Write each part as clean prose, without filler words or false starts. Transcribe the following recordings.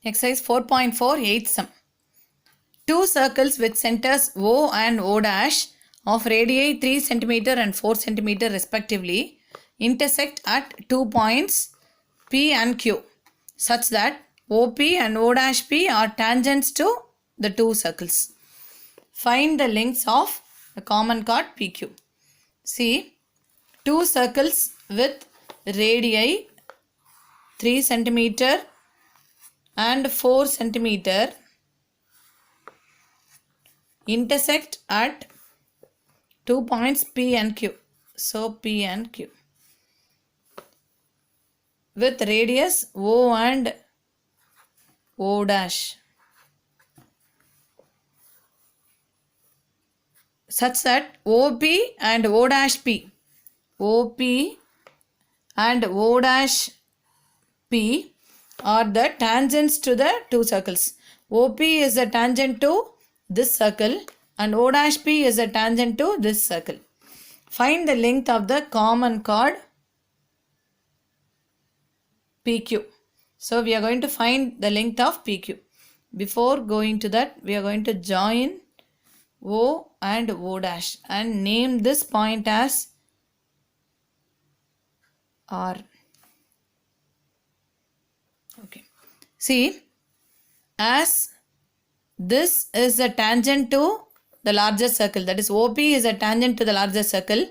Exercise 4.4 sum. Two circles with centers O and O dash of radii 3 cm and 4 cm respectively intersect at 2 points P and Q such that OP and O dash P are tangents to the two circles. Find the lengths of the common chord PQ. See, two circles with radii 3 cm and 4 cm intersect at 2 points P and Q. So P and Q with radius O and O dash such that OP and O dash P, OP and O dash P are the tangents to the two circles. OP is the tangent to this circle and O dash P is the tangent to this circle. Find the length of the common chord PQ. So we are going to find the length of PQ. Before going to that, we are going to join O and O dash and name this point as R. Okay. See, as this is a tangent to the larger circle, that is OP is a tangent to the larger circle.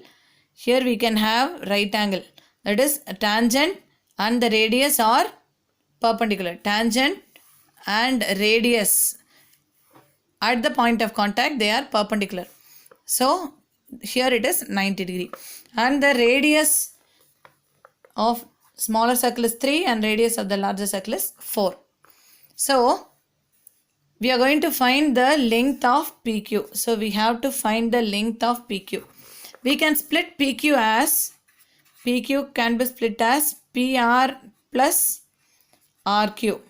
Here we can have right angle, that is a tangent and the radius are perpendicular. Tangent and radius at the point of contact, they are perpendicular. So here it is 90 degree and the radius of smaller circle is 3 and radius of the larger circle is 4. So we are going to find the length of PQ. So we have to find the length of PQ. We can split PQ as, PQ can be split as PR plus RQ.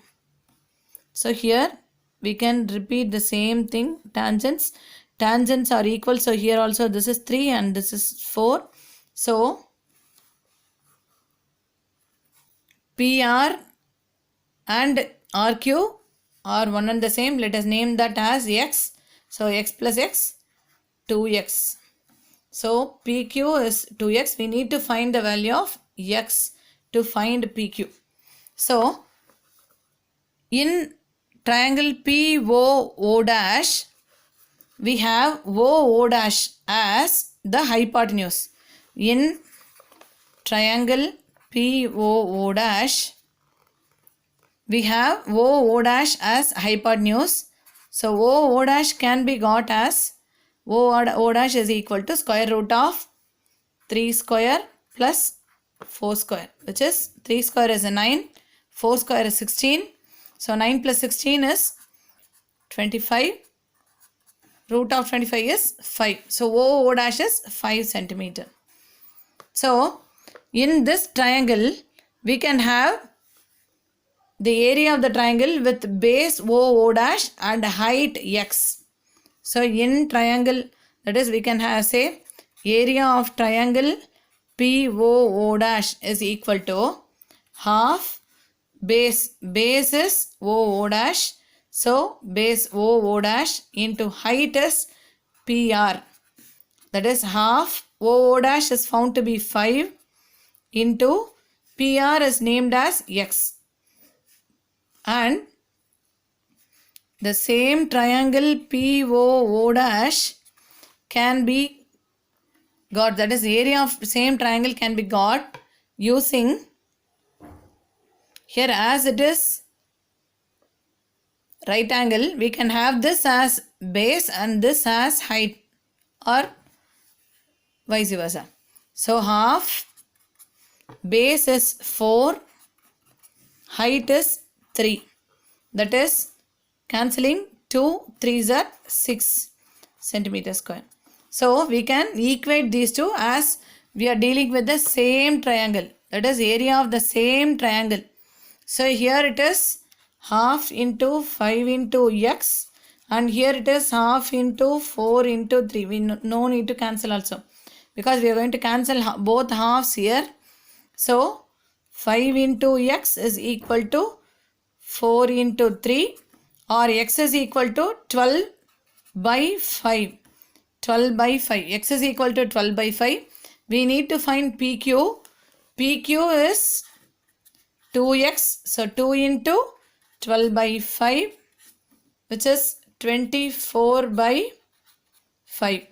So here we can repeat the same thing. Tangents are equal. So here also this is 3 and this is 4. So PR and RQ are one and the same. Let us name that as X. So X plus X, 2X. So PQ is 2X. We need to find the value of X to find PQ. So in triangle POO dash, we have OO dash as the hypotenuse. In triangle POO dash, we have OO dash as hypotenuse. So OO dash can be got as OO dash is equal to square root of 3 square plus 4 square, which is 3 square is a 9, 4 square is 16. So 9 plus 16 is 25. Root of 25 is 5. So OO dash is 5 centimeter. So in this triangle, we can have the area of the triangle with base OO dash and height X. So in triangle, that is we can have say area of triangle POO dash is equal to half base is OO dash. So base OO dash into height is PR. That is half OO dash is found to be 5 into PR is named as X. And the same triangle POO dash can be got, that is area of same triangle can be got using, here as it is right angle, we can have this as base and this as height or vice versa. So half base is 4, height is 3. That is cancelling 2 3s are 6 centimeter square. So we can equate these two as we are dealing with the same triangle. That is area of the same triangle. So here it is half into 5 into X and here it is half into 4 into 3. We no need to cancel also because we are going to cancel both halves here. So 5 into X is equal to 4 into 3 or x is equal to 12 by 5. 12 by 5. X is equal to 12 by 5. We need to find PQ. PQ is 2x. So 2 into 12 by 5, which is 24 by 5.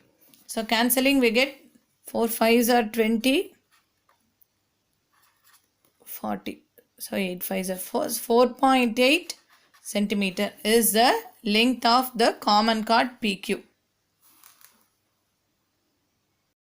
So cancelling we get 4 5s are 20, 40. So 8 5s are 4. 4.8 centimeter is the length of the common chord PQ.